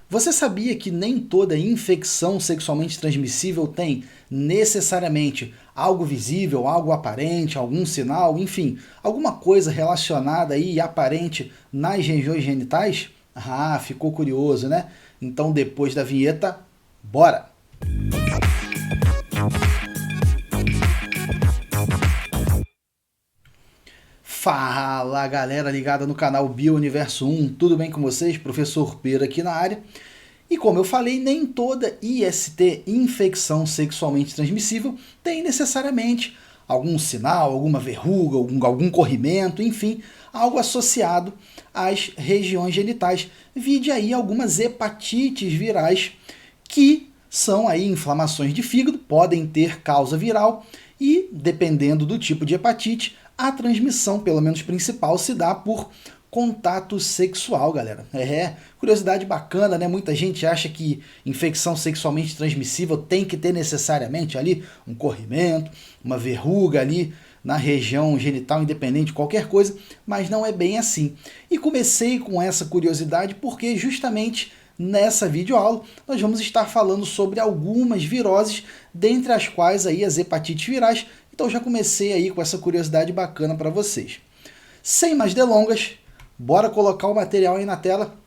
Você sabia que nem toda infecção sexualmente transmissível tem necessariamente algo visível, algo aparente, algum sinal, enfim, alguma coisa relacionada aí e aparente nas regiões genitais? Ah, ficou curioso, né? Então depois da vinheta, bora! Fala galera ligada no canal Biouniverso 1, tudo bem com vocês? Professor Pedro aqui na área. E como eu falei, nem toda IST, infecção sexualmente transmissível, tem necessariamente algum sinal, alguma verruga, algum corrimento, enfim, algo associado às regiões genitais. Vide aí algumas hepatites virais que são aí inflamações de fígado, podem ter causa viral e, dependendo do tipo de hepatite, a transmissão, pelo menos principal, se dá por contato sexual, galera. Curiosidade bacana, né? Muita gente acha que infecção sexualmente transmissível tem que ter necessariamente ali um corrimento, uma verruga ali na região genital, independente de qualquer coisa, mas não é bem assim. E comecei com essa curiosidade porque justamente nessa videoaula nós vamos estar falando sobre algumas viroses, dentre as quais aí as hepatites virais. Então já comecei aí com essa curiosidade bacana para vocês. Sem mais delongas, bora colocar o material aí na tela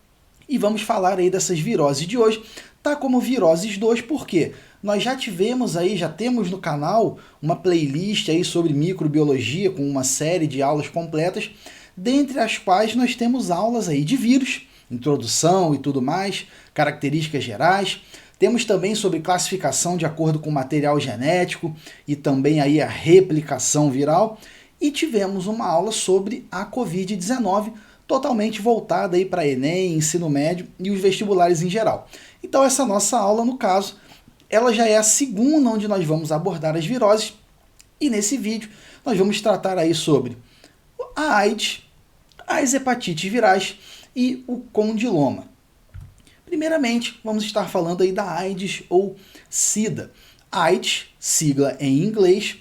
e vamos falar aí dessas viroses de hoje, tá como viroses 2, porque nós já tivemos aí, já temos no canal uma playlist aí sobre microbiologia com uma série de aulas completas, dentre as quais nós temos aulas aí de vírus, introdução e tudo mais, características gerais. Temos também sobre classificação de acordo com o material genético e também aí a replicação viral. E tivemos uma aula sobre a Covid-19, totalmente voltada aí para Enem, ensino médio e os vestibulares em geral. Então essa nossa aula, no caso, ela já é a segunda onde nós vamos abordar as viroses. E nesse vídeo nós vamos tratar aí sobre a AIDS, as hepatites virais e o condiloma. Primeiramente, vamos estar falando aí da AIDS ou SIDA. AIDS, sigla em inglês,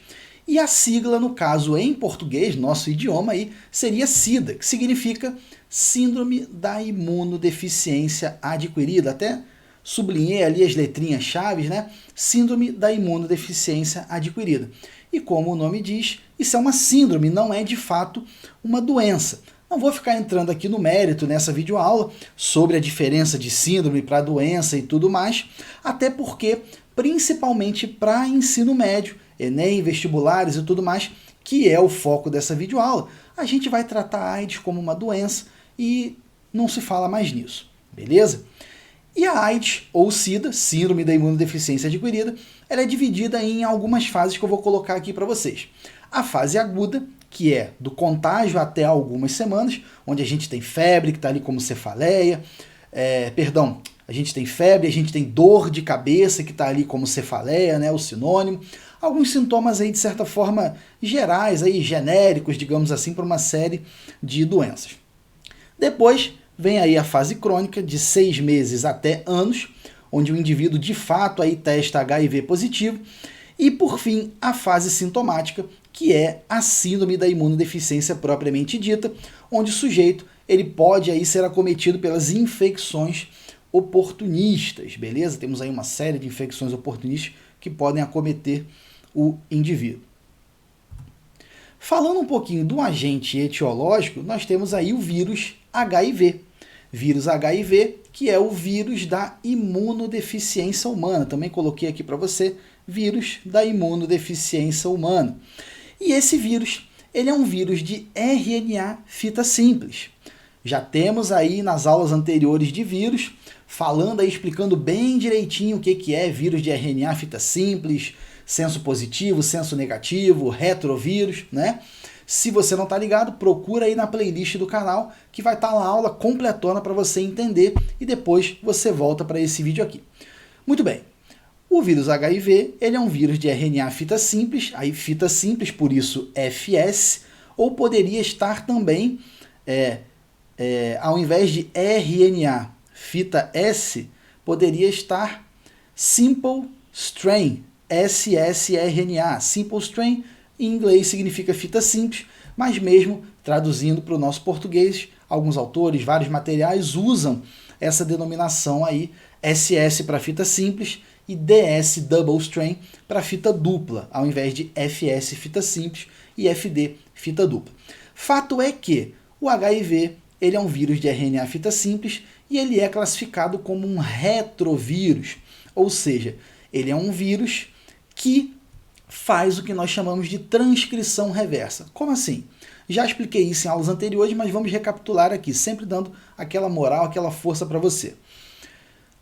e a sigla, no caso em português, nosso idioma aí, seria SIDA, que significa Síndrome da Imunodeficiência Adquirida. Até sublinhei ali as letrinhas chaves, né? Síndrome da Imunodeficiência Adquirida. E como o nome diz, isso é uma síndrome, não é de fato uma doença. Não vou ficar entrando aqui no mérito nessa videoaula sobre a diferença de síndrome para doença e tudo mais, até porque, principalmente para ensino médio, Enem, vestibulares e tudo mais, que é o foco dessa videoaula, a gente vai tratar a AIDS como uma doença e não se fala mais nisso, beleza? E a AIDS, ou SIDA, Síndrome da Imunodeficiência Adquirida, ela é dividida em algumas fases que eu vou colocar aqui para vocês. A fase aguda, que é do contágio até algumas semanas, onde a gente tem febre, que está ali como cefaleia, a gente tem febre, a gente tem dor de cabeça, que está ali como cefaleia, né, o sinônimo, alguns sintomas aí de certa forma gerais, aí, genéricos, digamos assim, para uma série de doenças. Depois vem aí a fase crônica, de 6 meses até anos, onde o indivíduo de fato aí testa HIV positivo, e por fim a fase sintomática, que é a síndrome da imunodeficiência propriamente dita, onde o sujeito ele pode aí ser acometido pelas infecções oportunistas, beleza? Temos aí uma série de infecções oportunistas que podem acometer o indivíduo. Falando um pouquinho do agente etiológico, nós temos aí o vírus HIV. Vírus HIV, que é o vírus da imunodeficiência humana. Também coloquei aqui para você, vírus da imunodeficiência humana. E esse vírus, ele é um vírus de RNA fita simples. Já temos aí nas aulas anteriores de vírus, falando aí, explicando bem direitinho o que é vírus de RNA fita simples, senso positivo, senso negativo, retrovírus, né? Se você não está ligado, procura aí na playlist do canal, que vai estar lá a aula completona para você entender e depois você volta para esse vídeo aqui. Muito bem. O vírus HIV, ele é um vírus de RNA fita simples, aí fita simples, por isso FS, ou poderia estar também, ao invés de RNA fita S, poderia estar Simple Strain, ssRNA. Simple Strain, em inglês, significa fita simples, mas mesmo traduzindo para o nosso português, alguns autores, vários materiais usam essa denominação aí, SS para fita simples e DS double strain para fita dupla, ao invés de FS fita simples e FD fita dupla. Fato é que o HIV ele é um vírus de RNA fita simples e ele é classificado como um retrovírus, ou seja, ele é um vírus que faz o que nós chamamos de transcrição reversa. Como assim? Já expliquei isso em aulas anteriores, mas vamos recapitular aqui, sempre dando aquela moral, aquela força para você.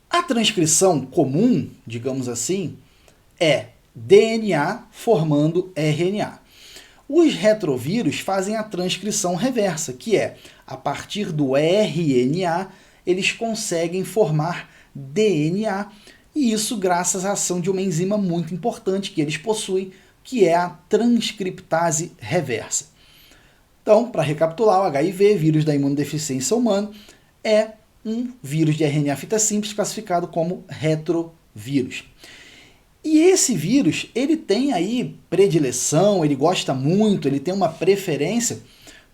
A transcrição comum, digamos assim, é DNA formando RNA. Os retrovírus fazem a transcrição reversa, que é, a partir do RNA, eles conseguem formar DNA, e isso graças à ação de uma enzima muito importante que eles possuem, que é a transcriptase reversa. Então, para recapitular, o HIV, vírus da imunodeficiência humana, é um vírus de RNA fita simples classificado como retrovírus. E esse vírus, ele tem aí predileção, ele gosta muito, ele tem uma preferência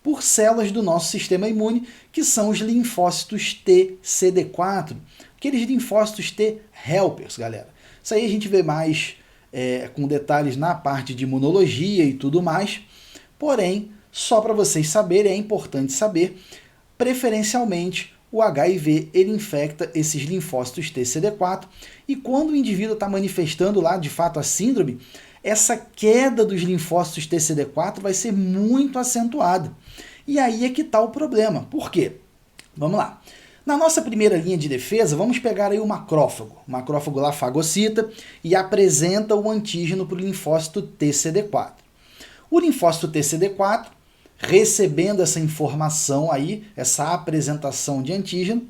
por células do nosso sistema imune, que são os linfócitos T CD4, aqueles linfócitos T helpers, galera. Isso aí a gente vê mais com detalhes na parte de imunologia e tudo mais, porém, só para vocês saberem, é importante saber, preferencialmente o HIV ele infecta esses linfócitos TCD4 e quando o indivíduo está manifestando lá de fato a síndrome, essa queda dos linfócitos TCD4 vai ser muito acentuada. E aí é que está o problema. Por quê? Vamos lá. Na nossa primeira linha de defesa, vamos pegar aí o macrófago lá fagocita e apresenta o antígeno para o linfócito TCD4. O linfócito TCD4, recebendo essa informação aí, essa apresentação de antígeno,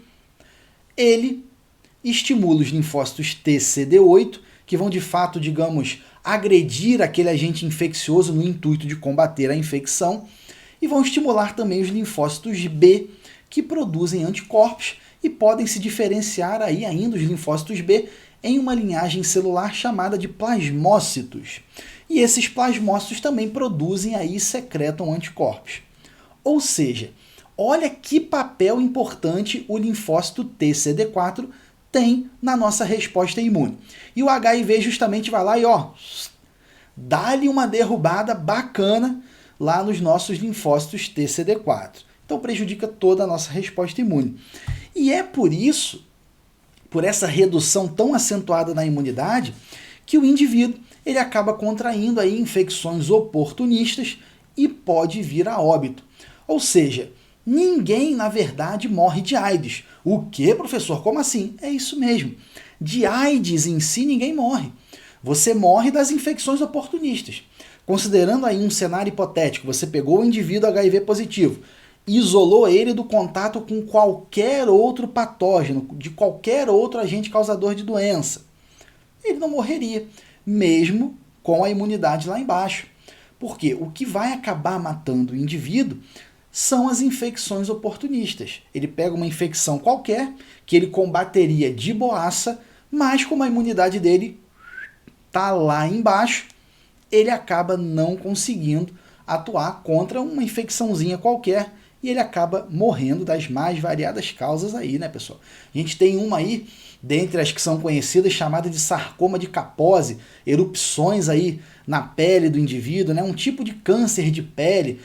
ele estimula os linfócitos TCD8, que vão de fato, digamos, agredir aquele agente infeccioso no intuito de combater a infecção, e vão estimular também os linfócitos B, que produzem anticorpos e podem se diferenciar aí ainda os linfócitos B em uma linhagem celular chamada de plasmócitos. E esses plasmócitos também produzem aí e secretam anticorpos. Ou seja, olha que papel importante o linfócito TCD4 tem na nossa resposta imune. E o HIV justamente vai lá e dá-lhe uma derrubada bacana lá nos nossos linfócitos TCD4. Então prejudica toda a nossa resposta imune. E é por isso, por essa redução tão acentuada na imunidade, que o indivíduo ele acaba contraindo aí infecções oportunistas e pode vir a óbito. Ou seja, ninguém, na verdade, morre de AIDS. O que, professor? Como assim? É isso mesmo. De AIDS em si, ninguém morre. Você morre das infecções oportunistas. Considerando aí um cenário hipotético, você pegou o indivíduo HIV positivo, isolou ele do contato com qualquer outro patógeno, de qualquer outro agente causador de doença. Ele não morreria, mesmo com a imunidade lá embaixo. Porque o que vai acabar matando o indivíduo são as infecções oportunistas. Ele pega uma infecção qualquer, que ele combateria de boaça, mas como a imunidade dele está lá embaixo, ele acaba não conseguindo atuar contra uma infecçãozinha qualquer e ele acaba morrendo das mais variadas causas aí, né, pessoal? A gente tem uma aí, dentre as que são conhecidas, chamada de sarcoma de Kaposi, erupções aí na pele do indivíduo, né? Um tipo de câncer de pele,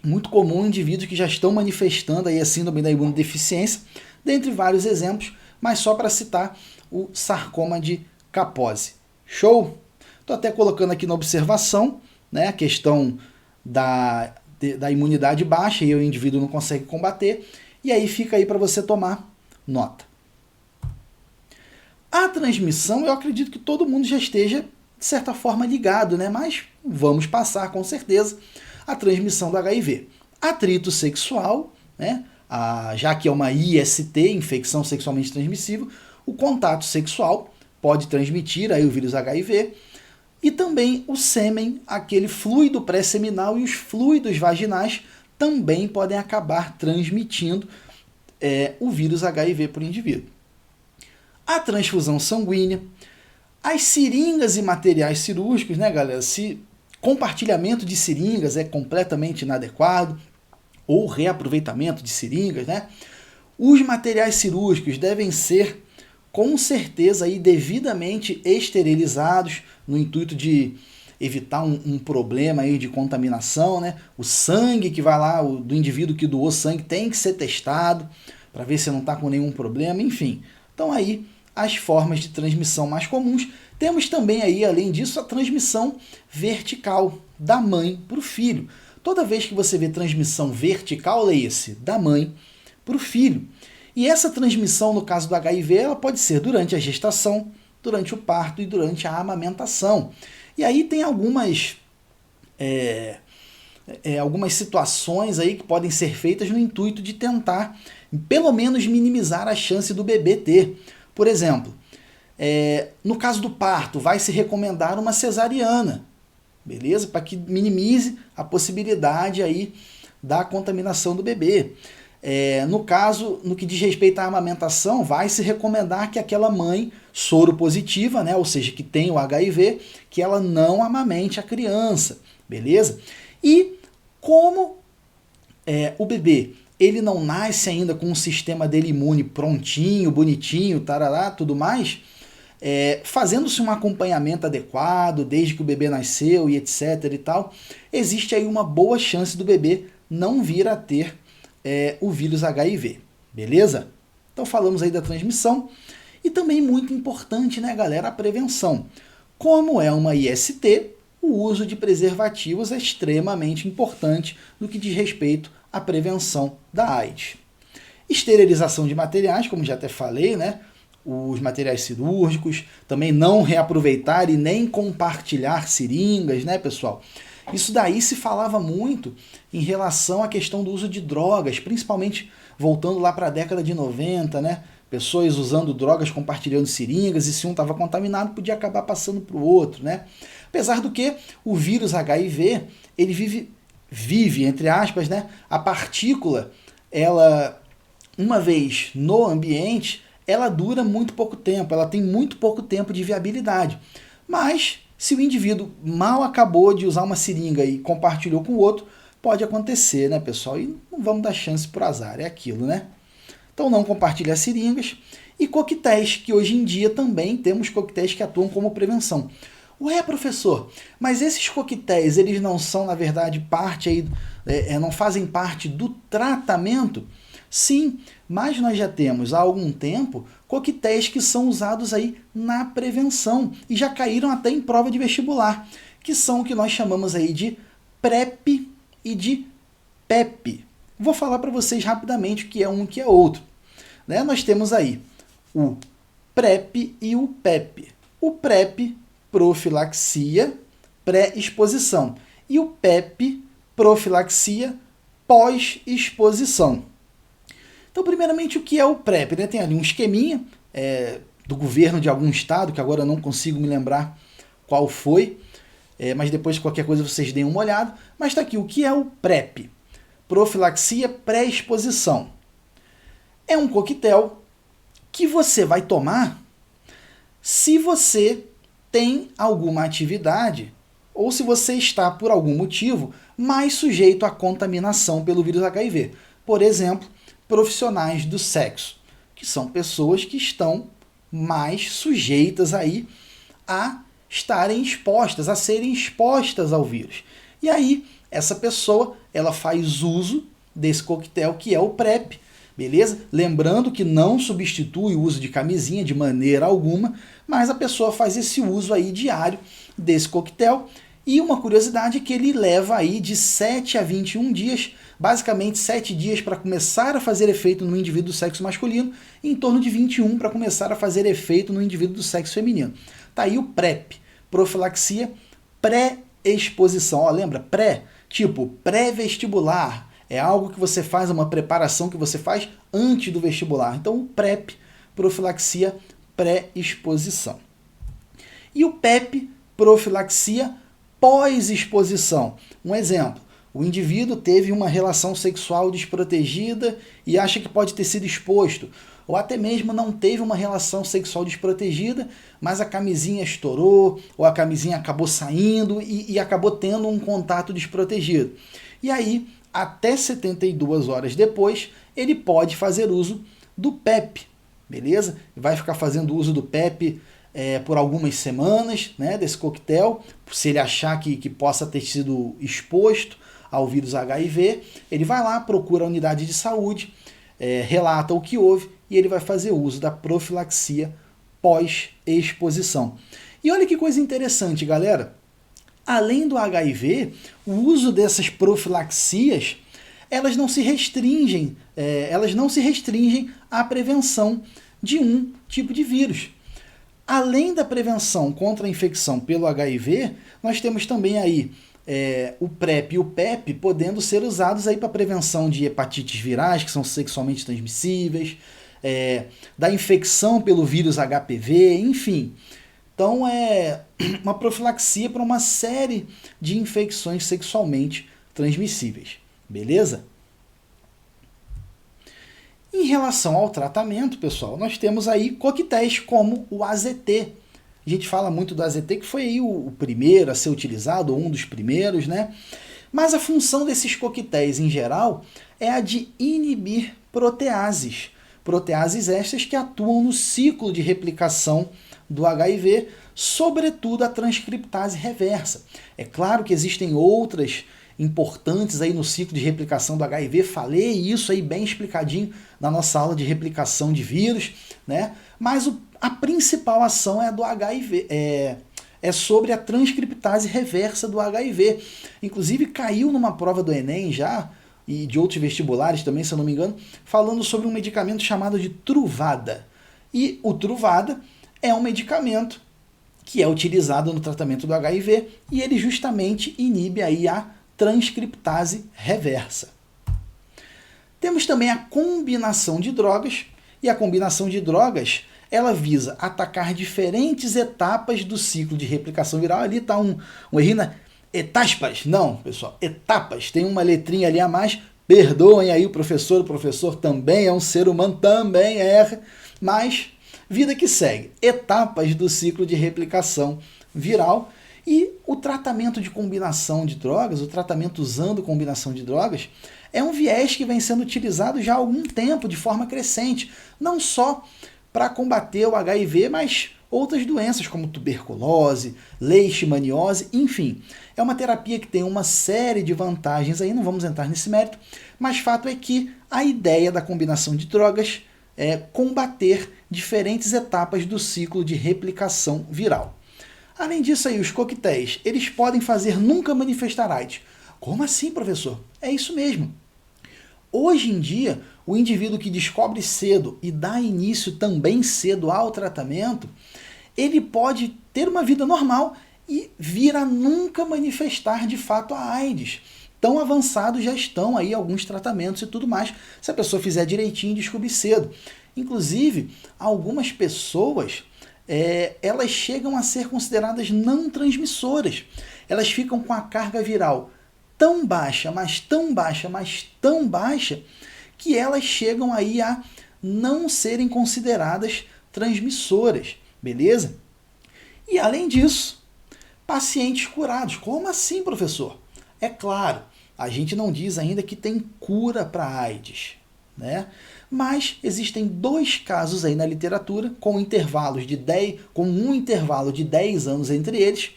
muito comum em indivíduos que já estão manifestando aí a síndrome da imunodeficiência, dentre vários exemplos, mas só para citar o sarcoma de Kaposi. Show? Estou até colocando aqui na observação, né, a questão da imunidade baixa e o indivíduo não consegue combater, e aí fica aí para você tomar nota. A transmissão, eu acredito que todo mundo já esteja, de certa forma, ligado, né? Mas vamos passar com certeza a transmissão do HIV. Atrito sexual, né? Já que é uma IST, infecção sexualmente transmissível, o contato sexual pode transmitir aí o vírus HIV, e também o sêmen, aquele fluido pré-seminal e os fluidos vaginais também podem acabar transmitindo o vírus HIV para o indivíduo. A transfusão sanguínea, as seringas e materiais cirúrgicos, né, galera? Se compartilhamento de seringas é completamente inadequado, ou reaproveitamento de seringas, né? Os materiais cirúrgicos devem ser, com certeza, aí, devidamente esterilizados, no intuito de evitar um problema aí de contaminação, né? O sangue que vai lá, do indivíduo que doou sangue, tem que ser testado para ver se não está com nenhum problema, enfim. Então aí as formas de transmissão mais comuns. Temos também aí, além disso, a transmissão vertical da mãe para o filho. Toda vez que você vê transmissão vertical, leia-se da mãe para o filho. E essa transmissão, no caso do HIV, ela pode ser durante a gestação, durante o parto e durante a amamentação. E aí tem algumas situações aí que podem ser feitas no intuito de tentar, pelo menos, minimizar a chance do bebê ter. Por exemplo, no caso do parto, vai se recomendar uma cesariana, beleza? Para que minimize a possibilidade aí da contaminação do bebê. No caso, no que diz respeito à amamentação, vai se recomendar que aquela mãe soropositiva, né, ou seja, que tem o HIV, que ela não amamente a criança, beleza? E como o bebê ele não nasce ainda com o sistema dele imune prontinho, bonitinho, tarará, tudo mais, fazendo-se um acompanhamento adequado desde que o bebê nasceu e etc e tal, existe aí uma boa chance do bebê não vir a ter o vírus HIV, beleza? Então falamos aí da transmissão e também muito importante, né, galera, a prevenção. Como é uma IST, o uso de preservativos é extremamente importante no que diz respeito à prevenção da AIDS. Esterilização de materiais, como já até falei, né? Os materiais cirúrgicos, também não reaproveitar e nem compartilhar seringas, né, pessoal? Isso daí se falava muito em relação à questão do uso de drogas, principalmente voltando lá para a década de 90, né? Pessoas usando drogas, compartilhando seringas, e se um estava contaminado, podia acabar passando para o outro, né? Apesar do que o vírus HIV, ele vive, entre aspas, né? A partícula, ela, uma vez no ambiente, ela dura muito pouco tempo, ela tem muito pouco tempo de viabilidade. Mas, se o indivíduo mal acabou de usar uma seringa e compartilhou com o outro, pode acontecer, né, pessoal? E não vamos dar chance para o azar, é aquilo, né? Então não compartilhe as seringas. E coquetéis, que hoje em dia também temos coquetéis que atuam como prevenção. Ué, professor, mas esses coquetéis, eles não são, na verdade, parte aí, não fazem parte do tratamento? Sim, mas nós já temos há algum tempo coquetéis que são usados aí na prevenção e já caíram até em prova de vestibular, que são o que nós chamamos aí de PrEP e de PEP. Vou falar para vocês rapidamente o que é um e o que é outro. Né? Nós temos aí o PrEP e o PEP. O PrEP, profilaxia, pré-exposição. E o PEP, profilaxia, pós-exposição. Então, primeiramente, o que é o PrEP? Né? Tem ali um esqueminha do governo de algum estado, que agora eu não consigo me lembrar qual foi, mas depois qualquer coisa vocês deem uma olhada. Mas está aqui, o que é o PrEP? Profilaxia pré-exposição. É um coquetel que você vai tomar se você tem alguma atividade ou se você está, por algum motivo, mais sujeito à contaminação pelo vírus HIV. Por exemplo, profissionais do sexo, que são pessoas que estão mais sujeitas aí a estarem expostas, a serem expostas ao vírus. E aí, essa pessoa, ela faz uso desse coquetel que é o PrEP, beleza? Lembrando que não substitui o uso de camisinha de maneira alguma, mas a pessoa faz esse uso aí diário desse coquetel. E uma curiosidade é que ele leva aí de 7 a 21 dias, basicamente 7 dias para começar a fazer efeito no indivíduo do sexo masculino e em torno de 21 para começar a fazer efeito no indivíduo do sexo feminino. Tá aí o PrEP, profilaxia pré-exposição. Ó, lembra? Pré, tipo pré-vestibular. É algo que você faz, uma preparação que você faz antes do vestibular. Então, o PrEP, profilaxia pré-exposição. E o PEP, profilaxia pós-exposição. Um exemplo, o indivíduo teve uma relação sexual desprotegida e acha que pode ter sido exposto, ou até mesmo não teve uma relação sexual desprotegida, mas a camisinha estourou, ou a camisinha acabou saindo e acabou tendo um contato desprotegido. E aí, até 72 horas depois, ele pode fazer uso do PEP, beleza? Vai ficar fazendo uso do PEP por algumas semanas, né, desse coquetel, se ele achar que possa ter sido exposto ao vírus HIV, ele vai lá, procura a unidade de saúde, relata o que houve e ele vai fazer uso da profilaxia pós-exposição. E olha que coisa interessante, galera. Além do HIV, o uso dessas profilaxias, elas não se restringem à prevenção de um tipo de vírus. Além da prevenção contra a infecção pelo HIV, nós temos também aí o PrEP e o PEP podendo ser usados aí para prevenção de hepatites virais, que são sexualmente transmissíveis, da infecção pelo vírus HPV, enfim. Então é uma profilaxia para uma série de infecções sexualmente transmissíveis, beleza? Em relação ao tratamento, pessoal, nós temos aí coquetéis como o AZT. A gente fala muito do AZT, que foi aí o primeiro a ser utilizado, ou um dos primeiros, né? Mas a função desses coquetéis, em geral, é a de inibir proteases. Proteases estas que atuam no ciclo de replicação do HIV, sobretudo a transcriptase reversa. É claro que existem outras importantes aí no ciclo de replicação do HIV, falei isso aí bem explicadinho na nossa aula de replicação de vírus, né? Mas a principal ação é a do HIV, é sobre a transcriptase reversa do HIV. Inclusive caiu numa prova do Enem já, e de outros vestibulares também, se eu não me engano, falando sobre um medicamento chamado de Truvada. E o Truvada é um medicamento que é utilizado no tratamento do HIV e ele justamente inibe aí a transcriptase reversa. Temos também a combinação de drogas, e a combinação de drogas ela visa atacar diferentes etapas do ciclo de replicação viral. Ali está um errinho na etapas. Não, pessoal, etapas. Tem uma letrinha ali a mais. Perdoem aí o professor também é um ser humano, também erra, mas vida que segue. Etapas do ciclo de replicação viral. E o tratamento de combinação de drogas, o tratamento usando combinação de drogas, é um viés que vem sendo utilizado já há algum tempo, de forma crescente, não só para combater o HIV, mas outras doenças como tuberculose, leishmaniose, enfim. É uma terapia que tem uma série de vantagens aí, não vamos entrar nesse mérito, mas fato é que a ideia da combinação de drogas é combater diferentes etapas do ciclo de replicação viral. Além disso aí, os coquetéis, eles podem fazer nunca manifestar AIDS. Como assim, professor? É isso mesmo. Hoje em dia, o indivíduo que descobre cedo e dá início também cedo ao tratamento, ele pode ter uma vida normal e vir a nunca manifestar de fato a AIDS. Tão avançados já estão aí alguns tratamentos e tudo mais, se a pessoa fizer direitinho e descobrir cedo. Inclusive, algumas pessoas elas chegam a ser consideradas não transmissoras. Elas ficam com a carga viral tão baixa, mas tão baixa, mas tão baixa, que elas chegam aí a não serem consideradas transmissoras, beleza? E além disso, pacientes curados. Como assim, professor? É claro, a gente não diz ainda que tem cura para a AIDS, né? Mas existem 2 casos aí na literatura, com um intervalo de 10 anos entre eles,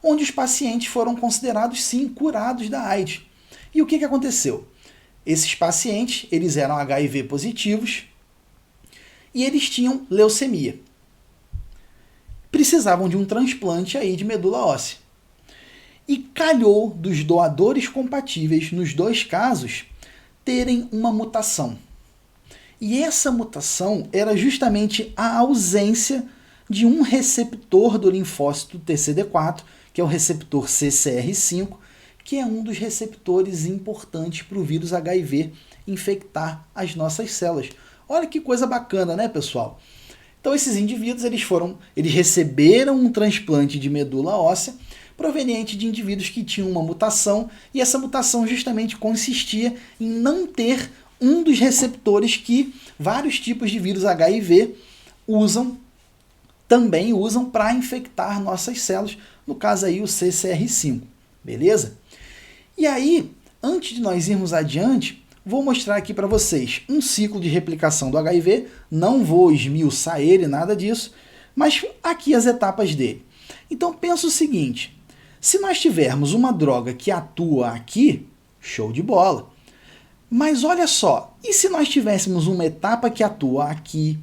onde os pacientes foram considerados, sim, curados da AIDS. E o que aconteceu? Esses pacientes, eles eram HIV positivos e eles tinham leucemia. Precisavam de um transplante aí de medula óssea. E calhou dos doadores compatíveis, nos 2 casos, terem uma mutação. E essa mutação era justamente a ausência de um receptor do linfócito TCD4, que é o receptor CCR5, que é um dos receptores importantes para o vírus HIV infectar as nossas células. Olha que coisa bacana, né, pessoal? Então esses indivíduos eles receberam um transplante de medula óssea proveniente de indivíduos que tinham uma mutação, e essa mutação justamente consistia em não ter um dos receptores que vários tipos de vírus HIV também usam para infectar nossas células, no caso aí o CCR5, beleza? E aí, antes de nós irmos adiante, vou mostrar aqui para vocês um ciclo de replicação do HIV, não vou esmiuçar ele, nada disso, mas aqui as etapas dele. Então pensa o seguinte, se nós tivermos uma droga que atua aqui, show de bola. Mas olha só, e se nós tivéssemos uma etapa que atua aqui,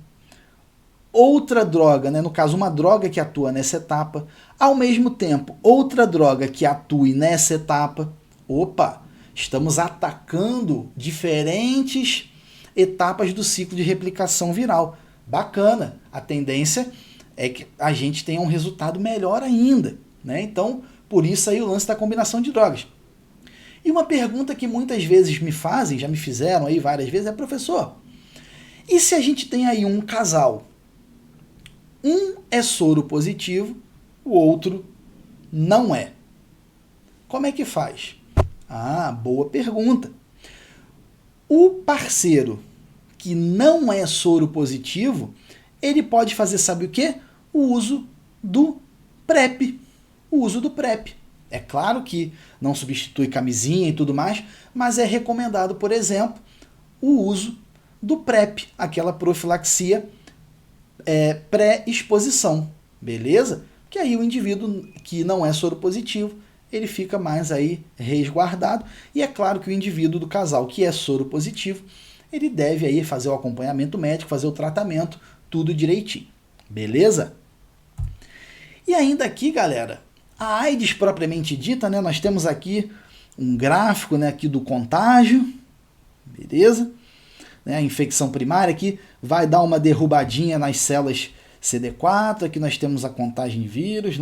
outra droga, no caso uma droga que atua nessa etapa, ao mesmo tempo outra droga que atue nessa etapa, opa, estamos atacando diferentes etapas do ciclo de replicação viral. Bacana, a tendência é que a gente tenha um resultado melhor ainda, Então, por isso aí o lance da combinação de drogas. E uma pergunta que muitas vezes me fazem, já me fizeram aí várias vezes, é: professor, e se a gente tem aí um casal? Um é soro positivo, o outro não é. Como é que faz? Ah, boa pergunta. O parceiro que não é soro positivo, ele pode fazer, sabe o quê? O uso do PrEP. O uso do PrEP. É claro que não substitui camisinha e tudo mais, mas é recomendado, por exemplo, o uso do PrEP, aquela profilaxia pré-exposição, beleza? Que aí o indivíduo que não é soro positivo, ele fica mais aí resguardado. E é claro que o indivíduo do casal que é soro positivo, ele deve aí fazer o acompanhamento médico, fazer o tratamento, tudo direitinho, beleza? E ainda aqui, galera, a AIDS propriamente dita, nós temos aqui um gráfico aqui do contágio, beleza? A infecção primária aqui vai dar uma derrubadinha nas células CD4, aqui nós temos a contagem de vírus,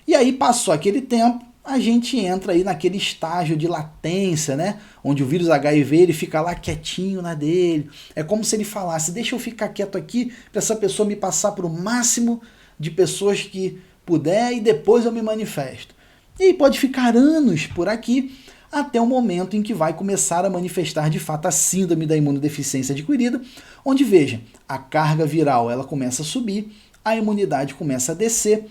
E aí passou aquele tempo, a gente entra aí naquele estágio de latência, onde o vírus HIV ele fica lá quietinho na dele. É como se ele falasse: deixa eu ficar quieto aqui para essa pessoa me passar para o máximo de pessoas que puder e depois eu me manifesto. E pode ficar anos por aqui até o momento em que vai começar a manifestar de fato a síndrome da imunodeficiência adquirida, onde, veja, a carga viral ela começa a subir, a imunidade começa a descer,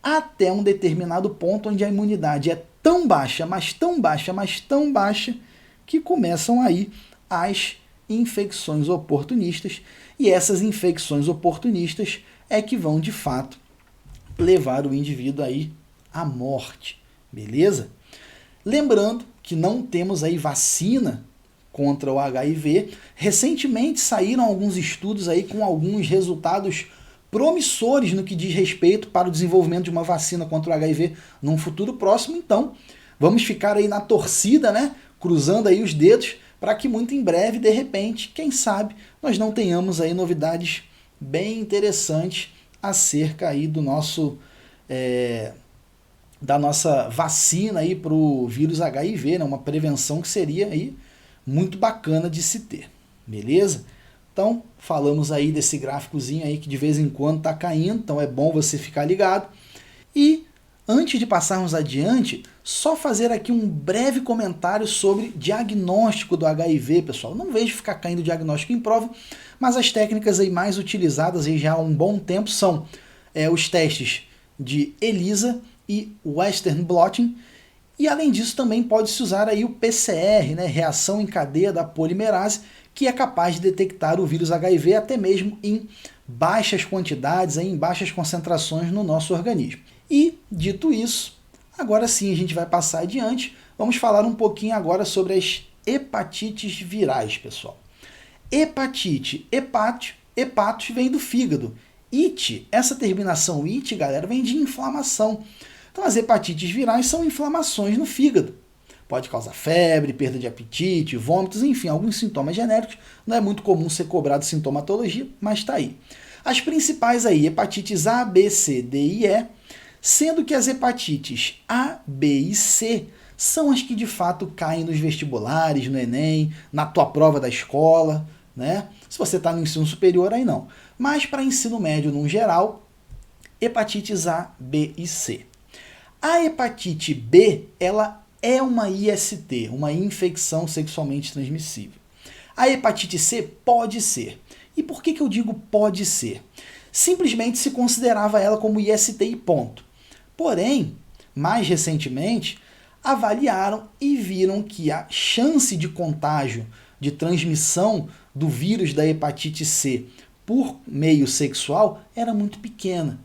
até um determinado ponto onde a imunidade é tão baixa, mas tão baixa, mas tão baixa, que começam aí as infecções oportunistas, e essas infecções oportunistas é que vão, de fato, levar o indivíduo aí à morte, beleza? Lembrando que não temos aí vacina contra o HIV. Recentemente saíram alguns estudos aí com alguns resultados promissores no que diz respeito para o desenvolvimento de uma vacina contra o HIV num futuro próximo. Então, vamos ficar aí na torcida, cruzando aí os dedos para que muito em breve, de repente, quem sabe, nós não tenhamos aí novidades bem interessantes acerca aí do nosso da nossa vacina aí para o vírus HIV, uma prevenção que seria aí muito bacana de se ter, beleza? Então, falamos aí desse gráficozinho aí que de vez em quando está caindo, então é bom você ficar ligado. E antes de passarmos adiante, só fazer aqui um breve comentário sobre diagnóstico do HIV, pessoal. Não vejo ficar caindo diagnóstico em prova, mas as técnicas aí mais utilizadas aí já há um bom tempo são os testes de ELISA e Western blotting, e além disso também pode-se usar aí o PCR, reação em cadeia da polimerase, que é capaz de detectar o vírus HIV até mesmo em baixas quantidades, em baixas concentrações no nosso organismo. E, dito isso, agora sim a gente vai passar adiante, vamos falar um pouquinho agora sobre as hepatites virais, pessoal. Hepatite, hepatos vem do fígado. It, essa terminação it, galera, vem de inflamação. Então as hepatites virais são inflamações no fígado. Pode causar febre, perda de apetite, vômitos, enfim, alguns sintomas genéricos. Não é muito comum ser cobrado sintomatologia, mas está aí. As principais aí, hepatites A, B, C, D e E, sendo que as hepatites A, B e C são as que de fato caem nos vestibulares, no Enem, na tua prova da escola, Se você está no ensino superior, aí não. Mas para ensino médio, no geral, hepatites A, B e C. A hepatite B, ela é uma IST, uma infecção sexualmente transmissível. A hepatite C pode ser. E por que eu digo pode ser? Simplesmente se considerava ela como IST e ponto. Porém, mais recentemente, avaliaram e viram que a chance de contágio, de transmissão do vírus da hepatite C por meio sexual era muito pequena.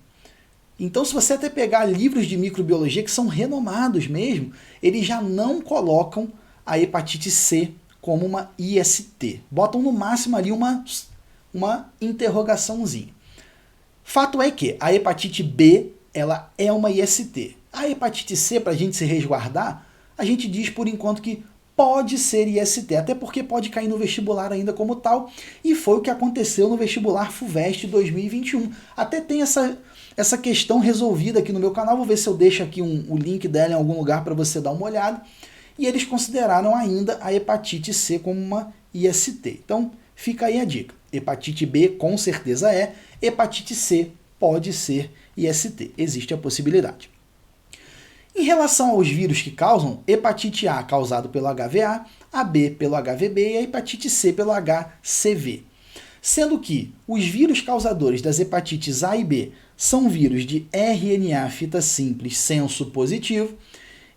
Então, se você até pegar livros de microbiologia que são renomados mesmo, eles já não colocam a hepatite C como uma IST. Botam no máximo ali uma interrogaçãozinha. Fato é que a hepatite B ela é uma IST. A hepatite C, para a gente se resguardar, a gente diz por enquanto que pode ser IST, até porque pode cair no vestibular ainda como tal, e foi o que aconteceu no vestibular FUVEST 2021. Até tem essa questão resolvida aqui no meu canal, vou ver se eu deixo aqui o link dela em algum lugar para você dar uma olhada, e eles consideraram ainda a hepatite C como uma IST. Então, fica aí a dica. Hepatite B com certeza é, hepatite C pode ser IST, existe a possibilidade. Em relação aos vírus que causam, hepatite A causado pelo HVA, a B pelo HVB e a hepatite C pelo HCV. Sendo que os vírus causadores das hepatites A e B são vírus de RNA fita simples senso positivo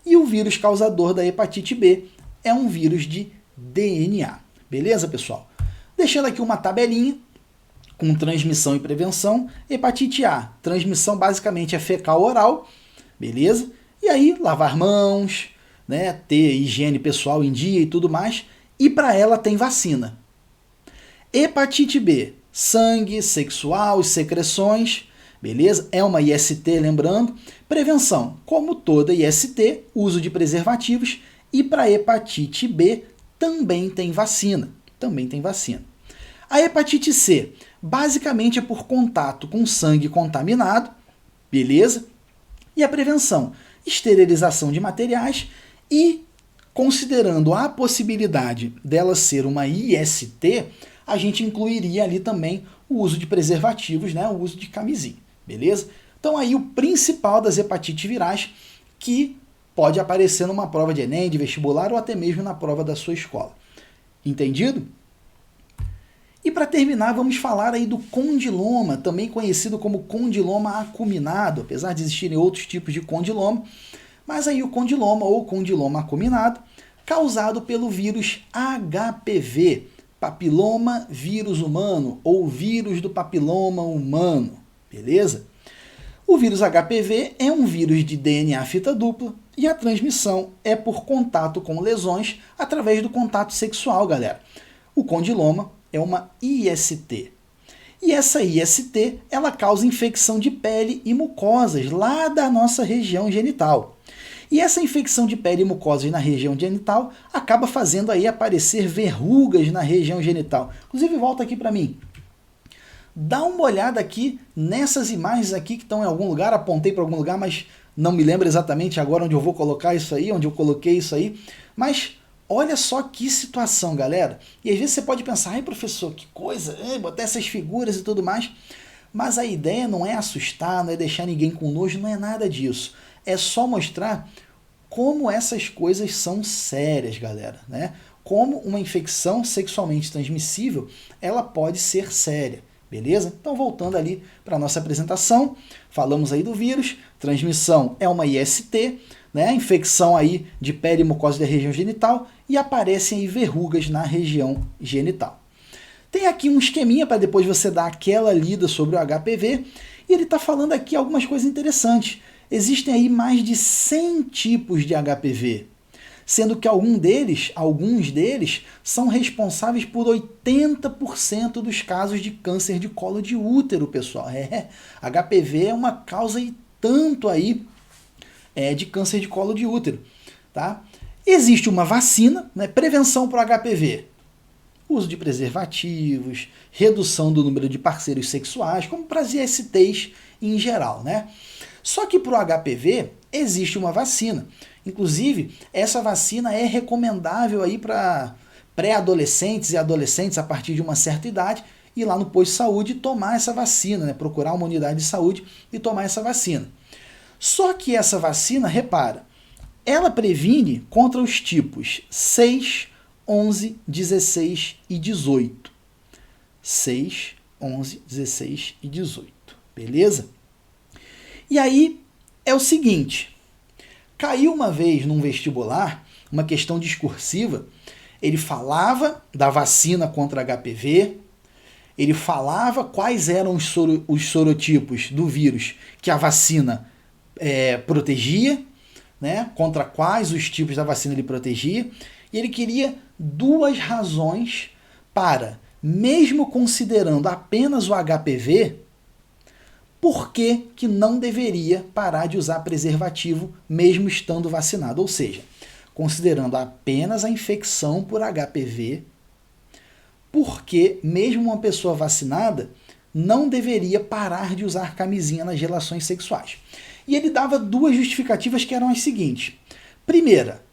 e o vírus causador da hepatite B é um vírus de DNA. Beleza, pessoal? Deixando aqui uma tabelinha com transmissão e prevenção. Hepatite A, transmissão basicamente é fecal-oral, beleza? E aí, lavar mãos, né, ter higiene pessoal em dia e tudo mais. E para ela tem vacina. Hepatite B, sangue, sexual e secreções, beleza? É uma IST, lembrando. Prevenção, como toda IST, uso de preservativos. E para hepatite B também tem vacina. Também tem vacina. A hepatite C, basicamente é por contato com sangue contaminado, beleza? E a prevenção, esterilização de materiais e, considerando a possibilidade dela ser uma IST, a gente incluiria ali também o uso de preservativos, né? O uso de camisinha, beleza? Então aí o principal das hepatites virais que pode aparecer numa prova de Enem, de vestibular ou até mesmo na prova da sua escola. Entendido? E para terminar, vamos falar aí do condiloma, também conhecido como condiloma acuminado, apesar de existirem outros tipos de condiloma, mas aí o condiloma ou condiloma acuminado, causado pelo vírus HPV, papiloma vírus humano ou vírus do papiloma humano, beleza? O vírus HPV é um vírus de DNA fita dupla e a transmissão é por contato com lesões através do contato sexual, galera. O condiloma é uma IST. E essa IST, ela causa infecção de pele e mucosas lá da nossa região genital. E essa infecção de pele e mucosas na região genital acaba fazendo aí aparecer verrugas na região genital. Inclusive, volta aqui para mim. Dá uma olhada aqui nessas imagens aqui que estão em algum lugar, apontei para algum lugar, mas não me lembro exatamente agora onde eu vou colocar isso aí, onde eu coloquei isso aí, mas olha só que situação, galera. E às vezes você pode pensar, ai professor, que coisa, botar essas figuras e tudo mais. Mas a ideia não é assustar, não é deixar ninguém com nojo, não é nada disso. É só mostrar como essas coisas são sérias, galera, né? Como uma infecção sexualmente transmissível, ela pode ser séria, beleza? Então, voltando ali para a nossa apresentação, falamos aí do vírus, transmissão é uma IST, né? Infecção aí de pele e mucosa da região genital e aparecem aí verrugas na região genital. Tem aqui um esqueminha para depois você dar aquela lida sobre o HPV e ele está falando aqui algumas coisas interessantes. Existem aí mais de 100 tipos de HPV, sendo que alguns deles são responsáveis por 80% dos casos de câncer de colo de útero, pessoal. HPV é uma causa e tanto aí de câncer de colo de útero, tá? Existe uma vacina, né? Prevenção para o HPV, uso de preservativos, redução do número de parceiros sexuais, como para as ISTs em geral, né? Só que para o HPV existe uma vacina. Inclusive, essa vacina é recomendável aí para pré-adolescentes e adolescentes a partir de uma certa idade ir lá no posto de saúde e tomar essa vacina, né? Procurar uma unidade de saúde e tomar essa vacina. Só que essa vacina, repara, ela previne contra os tipos 6, 11, 16 e 18. 6, 11, 16 e 18. Beleza? E aí é o seguinte, Caiu uma vez num vestibular, uma questão discursiva, ele falava da vacina contra HPV, ele falava quais eram os sorotipos do vírus que a vacina protegia, né, contra quais os tipos da vacina ele protegia, e ele queria 2 razões para, mesmo considerando apenas o HPV, por que não deveria parar de usar preservativo mesmo estando vacinado. Ou seja, considerando apenas a infecção por HPV, por que mesmo uma pessoa vacinada não deveria parar de usar camisinha nas relações sexuais. E ele dava 2 justificativas que eram as seguintes. Primeira,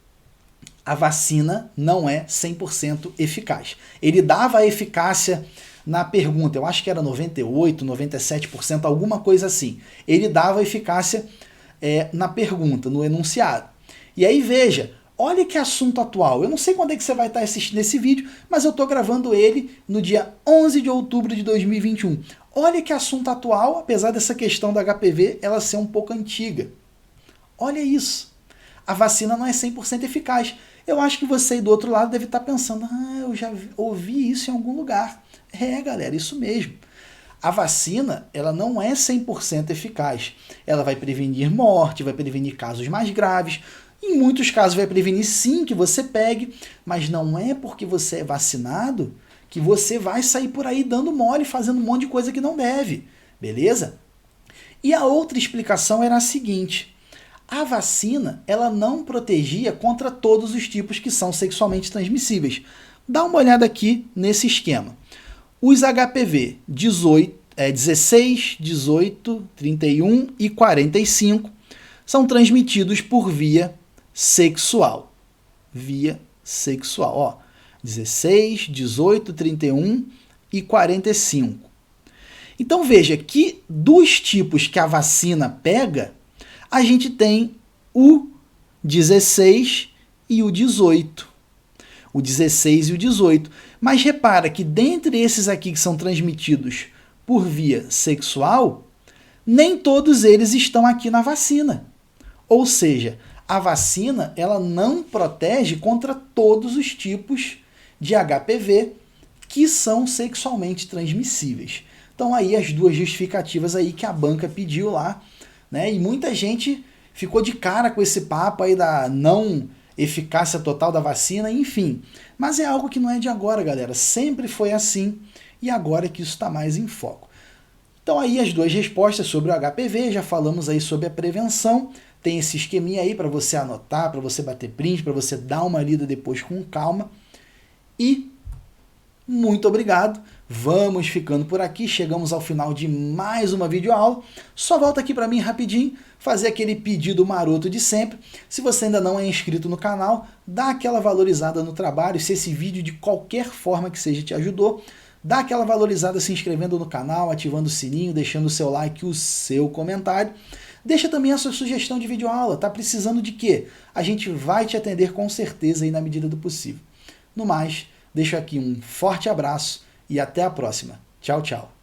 a vacina não é 100% eficaz. Ele dava a eficácia na pergunta, eu acho que era 98%, 97%, alguma coisa assim. Ele dava a eficácia na pergunta, no enunciado. E aí veja, olha que assunto atual. Eu não sei quando é que você vai estar assistindo esse vídeo, mas eu estou gravando ele no dia 11 de outubro de 2021. Olha que assunto atual, apesar dessa questão da HPV ela ser um pouco antiga. Olha isso. A vacina não é 100% eficaz. Eu acho que você aí do outro lado deve estar pensando, eu já ouvi isso em algum lugar. Galera, isso mesmo. A vacina, ela não é 100% eficaz. Ela vai prevenir morte, vai prevenir casos mais graves. Em muitos casos vai prevenir sim que você pegue, mas não é porque você é vacinado que você vai sair por aí dando mole, fazendo um monte de coisa que não deve. Beleza? E a outra explicação era a seguinte. A vacina, ela não protegia contra todos os tipos que são sexualmente transmissíveis. Dá uma olhada aqui nesse esquema. Os HPV 16, 18, 31 e 45 são transmitidos por via sexual. Via sexual. Ó, 16, 18, 31 e 45. Então veja que dos tipos que a vacina pega, a gente tem o 16 e o 18. O 16 e o 18. Mas repara que dentre esses aqui que são transmitidos por via sexual, nem todos eles estão aqui na vacina. Ou seja, a vacina ela não protege contra todos os tipos de HPV que são sexualmente transmissíveis. Então aí as 2 justificativas aí que a banca pediu lá, né? E muita gente ficou de cara com esse papo aí da não eficácia total da vacina, enfim. Mas é algo que não é de agora, galera. Sempre foi assim e agora é que isso está mais em foco. Então aí as 2 respostas sobre o HPV, já falamos aí sobre a prevenção. Tem esse esqueminha aí para você anotar, para você bater print, para você dar uma lida depois com calma. E muito obrigado. Vamos ficando por aqui, chegamos ao final de mais uma videoaula. Só volta aqui para mim rapidinho, fazer aquele pedido maroto de sempre. Se você ainda não é inscrito no canal, dá aquela valorizada no trabalho. Se esse vídeo de qualquer forma que seja te ajudou, dá aquela valorizada se inscrevendo no canal, ativando o sininho, deixando o seu like, o seu comentário. Deixa também a sua sugestão de videoaula. Tá precisando de quê? A gente vai te atender com certeza aí na medida do possível. No mais, deixo aqui um forte abraço e até a próxima. Tchau, tchau.